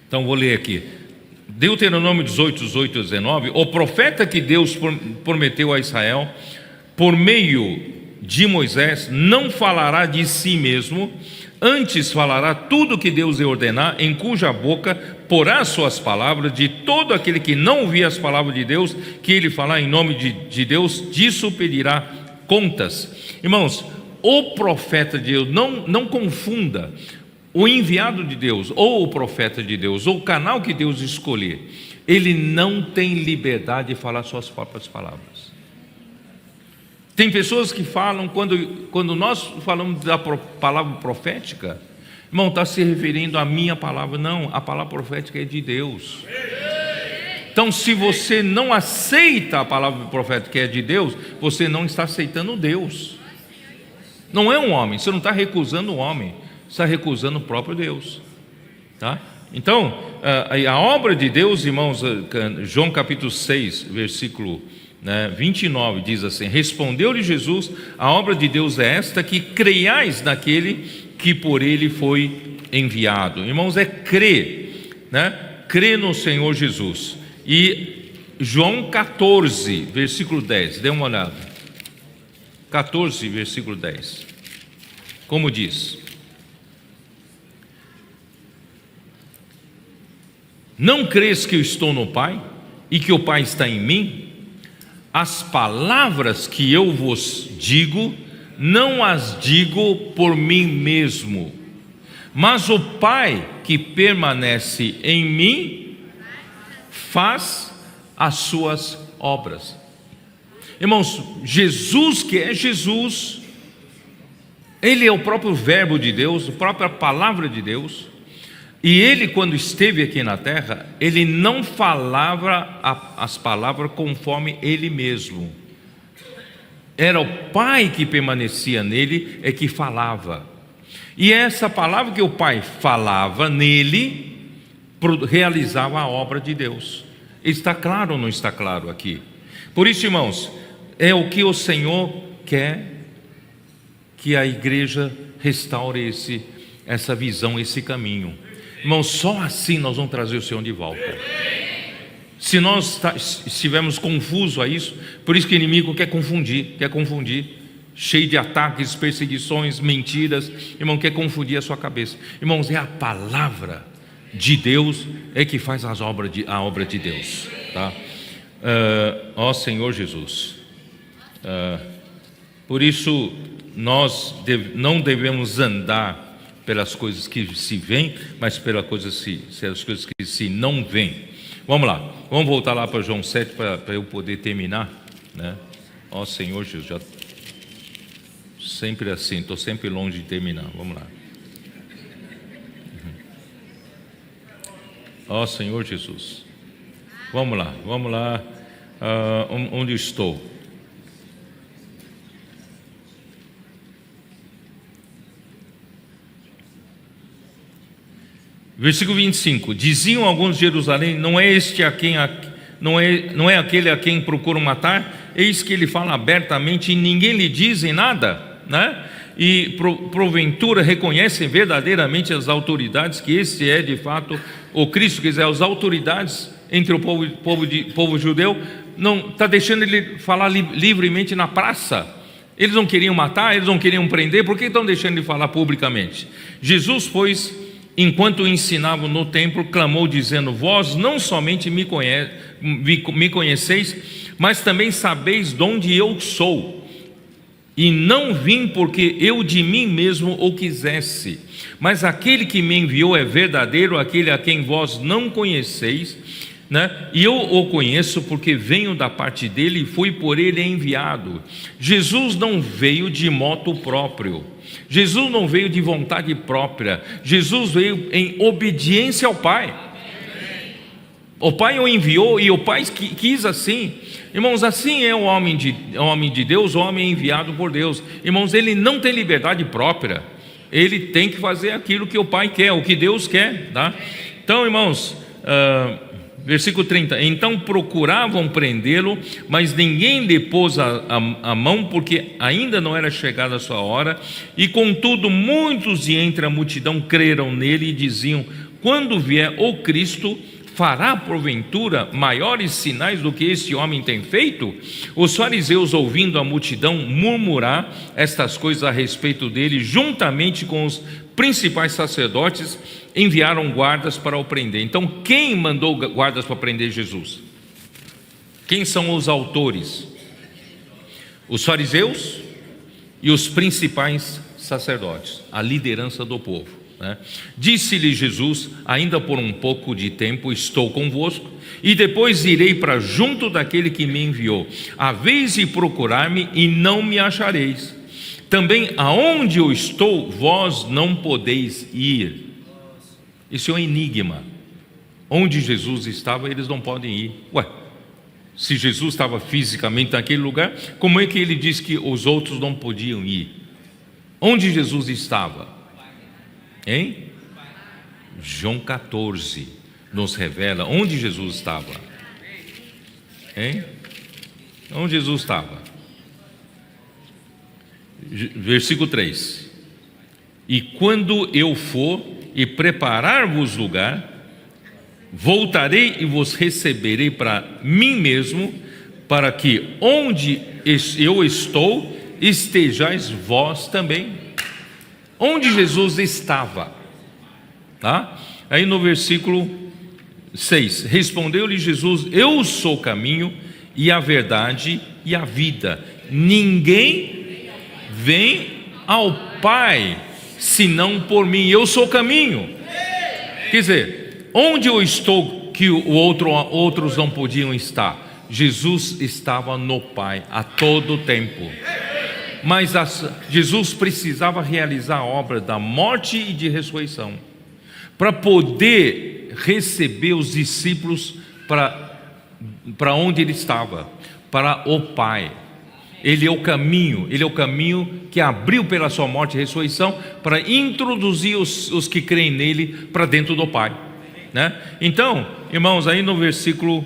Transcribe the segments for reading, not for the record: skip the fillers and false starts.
Então vou ler aqui. Deuteronômio 18, 18 e 19. O profeta que Deus prometeu a Israel, por meio de Moisés, não falará de si mesmo, antes falará tudo o que Deus lhe ordenar, em cuja boca porá suas palavras. De todo aquele que não ouvir as palavras de Deus, que ele falar em nome de Deus, disso pedirá contas. Irmãos, o profeta de Deus, não confunda o enviado de Deus, ou o profeta de Deus, ou o canal que Deus escolher, ele não tem liberdade de falar suas próprias palavras. Tem pessoas que falam, quando nós falamos da palavra profética, irmão, está se referindo à minha palavra. Não, a palavra profética é de Deus. Então, se você não aceita a palavra profética que é de Deus, você não está aceitando Deus. Não é um homem, você não está recusando o homem, está recusando o próprio Deus, tá? Então, a obra de Deus, irmãos, João capítulo 6, versículo 29, diz assim: respondeu-lhe Jesus: a obra de Deus é esta, que creiais naquele que por ele foi enviado. Irmãos, é crer, crer no Senhor Jesus. E João 14, versículo 10, dê uma olhada. 14, versículo 10, como diz: não crês que eu estou no Pai e que o Pai está em mim? As palavras que eu vos digo, não as digo por mim mesmo, mas o Pai que permanece em mim faz as suas obras. Irmãos, Jesus, que é Jesus, Ele é o próprio verbo de Deus, a própria palavra de Deus. E Ele, quando esteve aqui na terra, Ele não falava as palavras conforme Ele mesmo. Era o Pai que permanecia nele, é que falava. E essa palavra que o Pai falava nele, realizava a obra de Deus. Está claro ou não está claro aqui? Por isso, irmãos, é o que o Senhor quer, que a igreja restaure essa visão, esse caminho. Irmãos, só assim nós vamos trazer o Senhor de volta. Se nós estivermos confusos a isso, por isso que o inimigo quer confundir, cheio de ataques, perseguições, mentiras, irmão, quer confundir a sua cabeça. Irmãos, é a palavra de Deus é que faz a obra de Deus, tá? Ó Senhor Jesus, por isso nós não devemos andar pelas coisas que se veem, mas pelas coisas que se não veem. Vamos lá, vamos voltar lá para João 7 para eu poder terminar, Ó Senhor Jesus, já sempre assim, estou sempre longe de terminar. Vamos lá. Ó Senhor Jesus, vamos lá, onde estou? Versículo 25: diziam alguns de Jerusalém: não é aquele a quem procuram matar? Eis que ele fala abertamente e ninguém lhe dizem nada, E porventura reconhecem verdadeiramente as autoridades que esse é de fato o Cristo. Quer dizer, as autoridades entre o povo judeu não está deixando ele falar livremente na praça. Eles não queriam matar, eles não queriam prender, por que estão deixando ele falar publicamente? Jesus, pois, enquanto ensinava no templo, clamou dizendo: vós não somente me conheceis, mas também sabeis de onde eu sou, e não vim porque eu de mim mesmo o quisesse, mas aquele que me enviou é verdadeiro, aquele a quem vós não conheceis, e eu o conheço porque venho da parte dele e fui por ele enviado. Jesus não veio de moto próprio, Jesus não veio de vontade própria, Jesus veio em obediência ao Pai. O Pai o enviou e o Pai quis assim. Irmãos, assim é o homem de Deus, o homem enviado por Deus. Irmãos, ele não tem liberdade própria, ele tem que fazer aquilo que o Pai quer, o que Deus quer, tá? Então, irmãos, versículo 30: então procuravam prendê-lo, mas ninguém lhe pôs a mão, porque ainda não era chegada a sua hora. E contudo muitos de entre a multidão creram nele e diziam: quando vier o Cristo, fará porventura maiores sinais do que este homem tem feito? Os fariseus, ouvindo a multidão murmurar estas coisas a respeito dele, juntamente com os principais sacerdotes, enviaram guardas para o prender. Então, quem mandou guardas para prender Jesus? Quem são os autores? Os fariseus e os principais sacerdotes, a liderança do povo, né? Disse-lhe Jesus: ainda por um pouco de tempo estou convosco, e depois irei para junto daquele que me enviou. Haveis de procurar-me e não me achareis. Também aonde eu estou, vós não podeis ir. Isso é um enigma. Onde Jesus estava, eles não podem ir. Se Jesus estava fisicamente naquele lugar, como é que ele diz que os outros não podiam ir? Onde Jesus estava? Hein? João 14 nos revela onde Jesus estava. Hein? Onde Jesus estava? Versículo 3: e quando eu for e preparar-vos lugar, voltarei e vos receberei para mim mesmo, para que onde eu estou, estejais vós também. Onde Jesus estava? Tá? Aí no versículo 6, respondeu-lhe Jesus: eu sou o caminho e a verdade e a vida. Ninguém vem ao Pai senão por mim. Eu sou o caminho. Quer dizer, onde eu estou que outros não podiam estar? Jesus estava no Pai a todo tempo. Mas Jesus precisava realizar a obra da morte e de ressurreição para poder receber os discípulos para onde ele estava, para o Pai. Ele é o caminho que abriu pela sua morte e ressurreição para introduzir os que creem nele para dentro do Pai, né? Então, irmãos, aí no versículo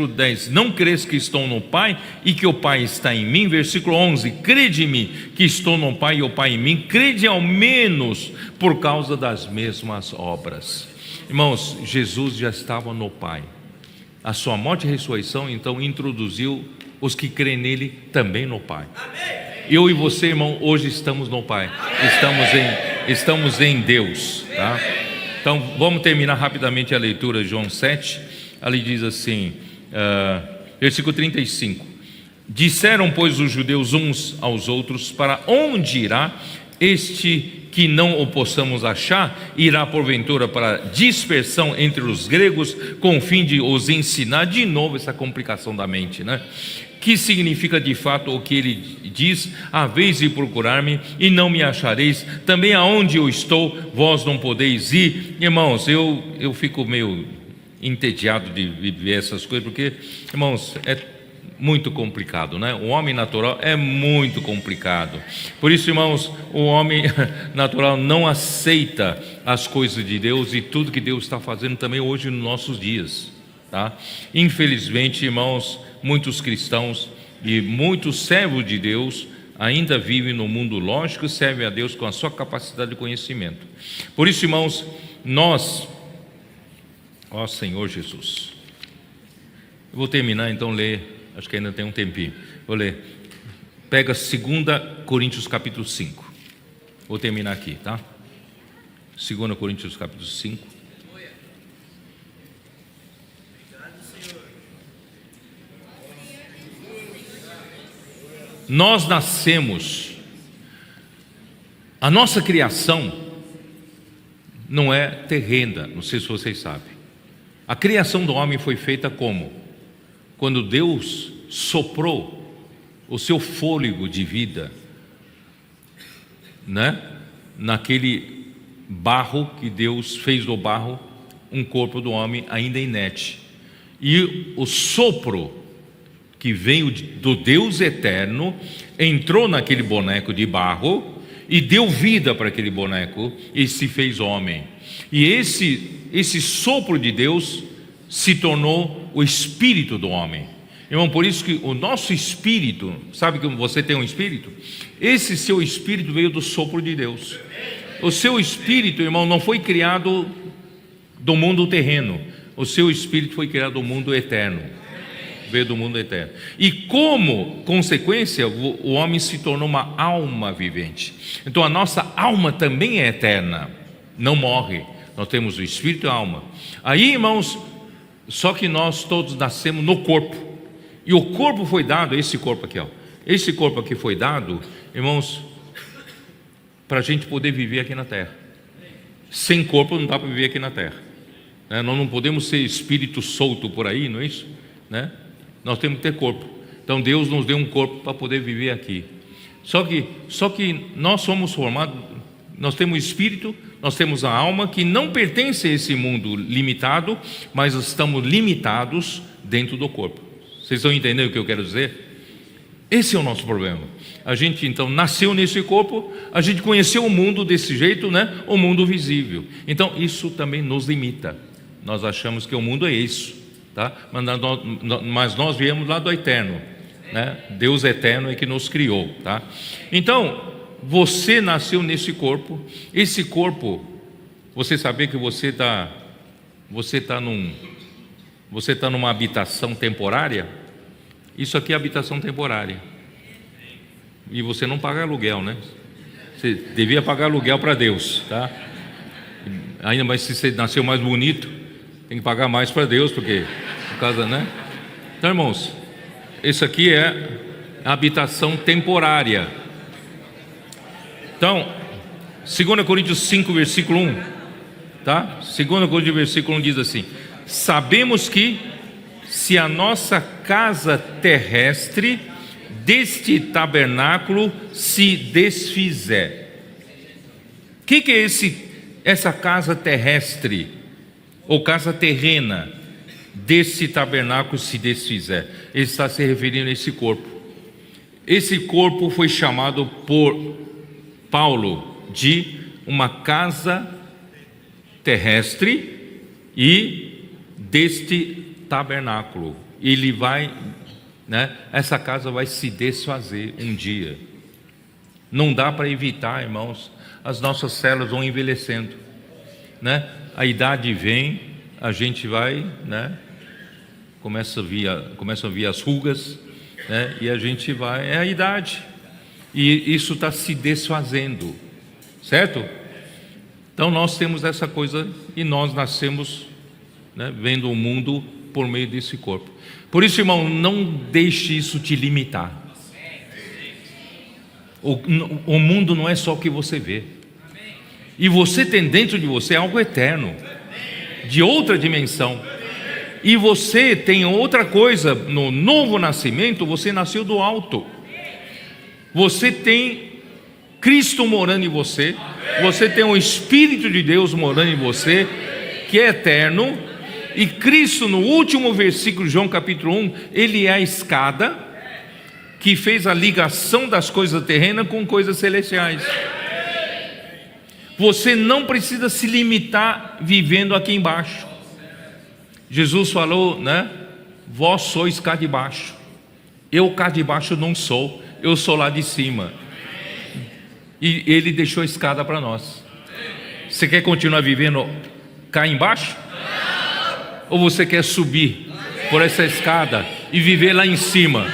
10, não crês que estou no Pai e que o Pai está em mim? Versículo 11, crede-me que estou no Pai e o Pai em mim, crede ao menos por causa das mesmas obras. Irmãos, Jesus já estava no Pai, a sua morte e ressurreição então introduziu os que creem nele também no Pai. Eu e você, irmão, hoje estamos no Pai, estamos em Deus, tá? Então vamos terminar rapidamente a leitura de João 7. Ali diz assim, versículo 35: disseram, pois, os judeus uns aos outros: para onde irá este que não o possamos achar? Irá porventura para dispersão entre os gregos, com o fim de os ensinar? De novo essa complicação da mente, né? Que significa de fato o que ele diz: haveis de procurar-me e não me achareis, também aonde eu estou, vós não podeis ir. Irmãos, eu fico meio entediado de viver essas coisas, porque, irmãos, é muito complicado, né? O homem natural é muito complicado. Por isso, irmãos, o homem natural não aceita as coisas de Deus e tudo que Deus está fazendo também hoje nos nossos dias, tá? Infelizmente, irmãos, muitos cristãos e muitos servos de Deus ainda vivem no mundo lógico e servem a Deus com a sua capacidade de conhecimento. Por isso, irmãos, ó Senhor Jesus, eu vou terminar então ler, acho que ainda tem um tempinho, vou ler, pega 2 Coríntios capítulo 5, vou terminar aqui, tá? 2 Coríntios capítulo 5. Nós nascemos, a nossa criação não é terrena, não sei se vocês sabem. A criação do homem foi feita como? Quando Deus soprou o seu fôlego de vida, né? Naquele barro que Deus fez do barro um corpo do homem ainda inerte. E o sopro que veio do Deus eterno entrou naquele boneco de barro e deu vida para aquele boneco e se fez homem. E esse sopro de Deus se tornou o espírito do homem. Irmão, por isso que o nosso espírito, sabe que você tem um espírito? Esse seu espírito veio do sopro de Deus. O seu espírito, irmão, não foi criado do mundo terreno. O seu espírito foi criado do mundo eterno. Veio do mundo eterno. E como consequência, o homem se tornou uma alma vivente. Então a nossa alma também é eterna, não morre. Nós temos o espírito e a alma. Aí, irmãos, só que nós todos nascemos no corpo. E o corpo foi dado, esse corpo aqui, ó. Esse corpo aqui foi dado, irmãos, para a gente poder viver aqui na terra. Sem corpo não dá para viver aqui na terra. Nós não podemos ser espírito solto por aí, não é isso? Nós temos que ter corpo. Então Deus nos deu um corpo para poder viver aqui. Só que nós somos formados, nós temos espírito, nós temos a alma que não pertence a esse mundo limitado, mas estamos limitados dentro do corpo. Vocês estão entendendo o que eu quero dizer? Esse é o nosso problema. A gente então nasceu nesse corpo, a gente conheceu o mundo desse jeito, o mundo visível. Então isso também nos limita. Nós achamos que o mundo é isso, tá? Mas nós viemos lá do eterno, Deus eterno é que nos criou, tá? Então você nasceu nesse corpo. Esse corpo, você sabia que você está numa habitação temporária? Isso aqui é habitação temporária. E você não paga aluguel, Você devia pagar aluguel para Deus, tá? Ainda mais se você nasceu mais bonito, tem que pagar mais para Deus, porque por causa, Então, irmãos, isso aqui é habitação temporária. Então, 2 Coríntios 5, versículo 1, tá? 2 Coríntios, versículo 1 diz assim: sabemos que se a nossa casa terrestre deste tabernáculo se desfizer. O que é essa casa terrestre ou casa terrena? Desse tabernáculo se desfizer. Ele está se referindo a esse corpo. Esse corpo foi chamado por Paulo de uma casa terrestre e deste tabernáculo. Ele vai, essa casa vai se desfazer um dia. Não dá para evitar, irmãos. As nossas células vão envelhecendo, A idade vem, a gente vai, começam a vir as rugas, e a gente vai, é a idade. E isso está se desfazendo, certo? Então nós temos essa coisa e nós nascemos, vendo o mundo por meio desse corpo. Por isso, irmão, não deixe isso te limitar. O mundo não é só o que você vê. E você tem dentro de você algo eterno, de outra dimensão. E você tem outra coisa. No novo nascimento, você nasceu do alto. Você tem Cristo morando em você. Você tem o Espírito de Deus morando em você, que é eterno. E Cristo, no último versículo de João capítulo 1, Ele é a escada que fez a ligação das coisas terrenas com coisas celestiais. Você não precisa se limitar vivendo aqui embaixo. Jesus falou, vós sois cá de baixo. Eu cá de baixo não sou, eu sou lá de cima. E Ele deixou a escada para nós. Você quer continuar vivendo cá embaixo? Ou você quer subir por essa escada e viver lá em cima?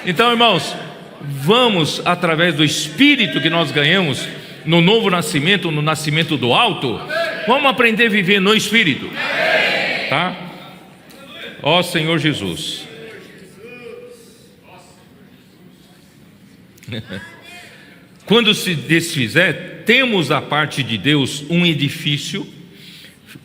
Então, irmãos, vamos, através do Espírito que nós ganhamos no novo nascimento, no nascimento do alto, vamos aprender a viver no Espírito, tá? Ó Senhor Jesus. Quando se desfizer, temos da parte de Deus um edifício,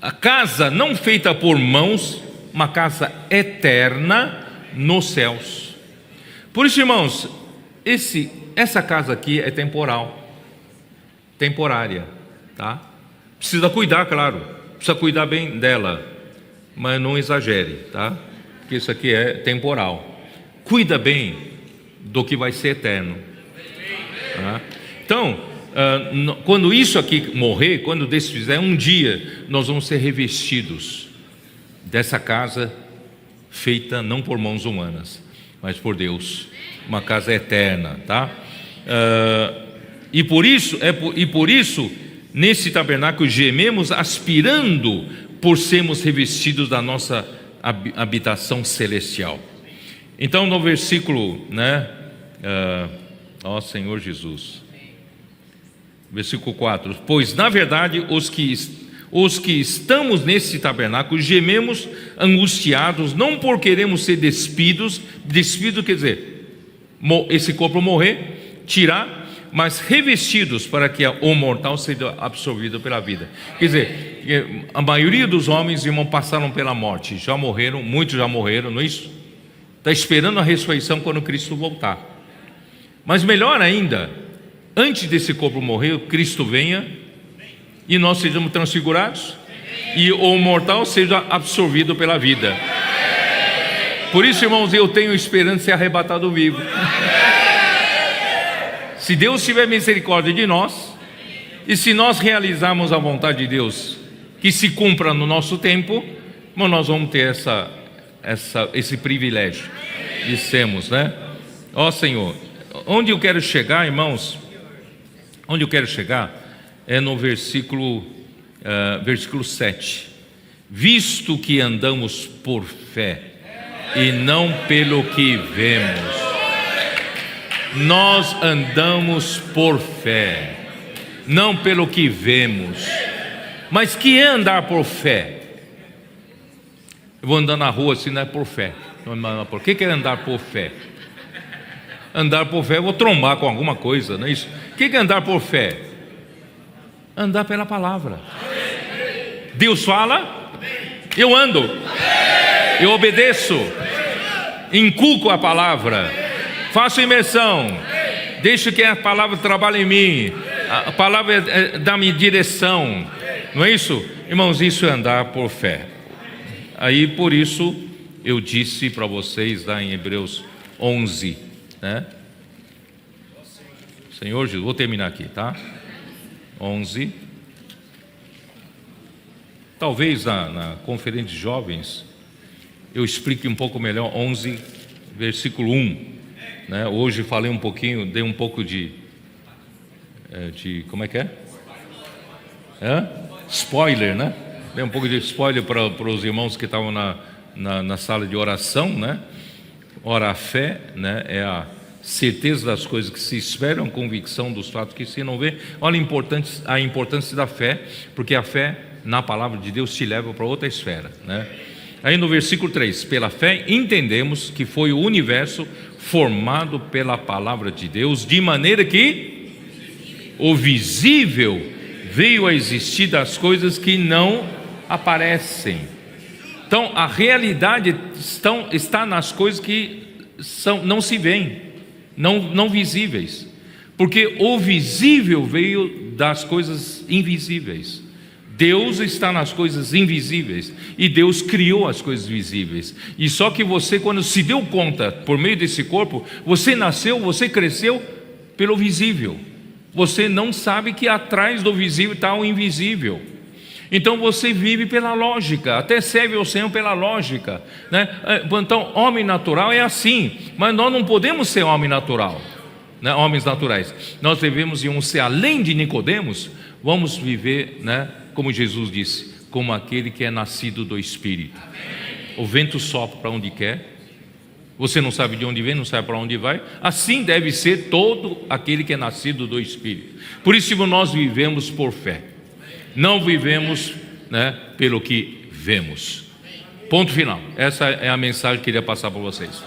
a casa não feita por mãos, uma casa eterna nos céus. Por isso, irmãos, essa casa aqui é temporária, tá? Precisa cuidar, claro, precisa cuidar bem dela, mas não exagere, tá? Porque isso aqui é temporal. Cuida bem do que vai ser eterno, tá? Então, quando isso aqui morrer, quando desfizer, um dia nós vamos ser revestidos dessa casa feita não por mãos humanas, mas por Deus, uma casa eterna, tá? E por isso, nesse tabernáculo gememos, aspirando por sermos revestidos da nossa habitação celestial. Então, no versículo, ó Senhor Jesus, versículo 4: pois na verdade os que estamos nesse tabernáculo gememos angustiados, não por queremos ser despido quer dizer, esse corpo morrer, tirar, mas revestidos para que o mortal seja absorvido pela vida. Quer dizer, a maioria dos homens, irmão, passaram pela morte, já morreram, muitos já morreram, não é isso? Está esperando a ressurreição quando Cristo voltar. Mas melhor ainda, antes desse corpo morrer, Cristo venha e nós sejamos transfigurados e o mortal seja absorvido pela vida. Por isso, irmãos, eu tenho esperança de ser arrebatado vivo. Se Deus tiver misericórdia de nós, e se nós realizarmos a vontade de Deus, que se cumpra no nosso tempo, nós vamos ter esse privilégio de sermos, Ó Senhor, onde eu quero chegar, irmãos, onde eu quero chegar é no versículo 7. Visto que andamos por fé e não pelo que vemos. Nós andamos por fé, não pelo que vemos. Mas que é andar por fé? Eu vou andar na rua assim, não é por fé. O que é andar por fé? Andar por fé, eu vou trombar com alguma coisa, não é isso? O que é andar por fé? Andar pela palavra. Deus fala, eu ando, eu obedeço, inculco a palavra, faço imersão, deixo que a palavra trabalhe em mim, a palavra dá-me direção, não é isso? Irmãos, isso é andar por fé. Aí por isso eu disse para vocês lá em Hebreus 11, Senhor Jesus, vou terminar aqui, tá? 11. Talvez na conferência de jovens eu explique um pouco melhor 11, versículo 1. Hoje falei um pouquinho, dei um pouco de como é que é? Spoiler, Dei um pouco de spoiler para os irmãos que estavam na sala de oração, Ora, a fé, é a certeza das coisas que se esperam, convicção dos fatos que se não vê. Olha a importância da fé, porque a fé na palavra de Deus te leva para outra esfera, Aí no versículo 3, pela fé entendemos que foi o universo formado pela palavra de Deus, de maneira que o visível veio a existir das coisas que não aparecem. Então a realidade está nas coisas que não se veem, não visíveis, porque o visível veio das coisas invisíveis. Deus está nas coisas invisíveis e Deus criou as coisas visíveis. E só que você, quando se deu conta, por meio desse corpo, você nasceu, você cresceu pelo visível. Você não sabe que atrás do visível está o invisível. Então você vive pela lógica, até serve ao Senhor pela lógica, Então homem natural é assim, mas nós não podemos ser homem natural, homens naturais. Nós devemos ser além de Nicodemos, vamos viver, como Jesus disse, como aquele que é nascido do Espírito. O vento sopra para onde quer, você não sabe de onde vem, não sabe para onde vai. Assim deve ser todo aquele que é nascido do Espírito. Por isso nós vivemos por fé, não vivemos pelo que vemos. Ponto final. Essa é a mensagem que eu queria passar para vocês.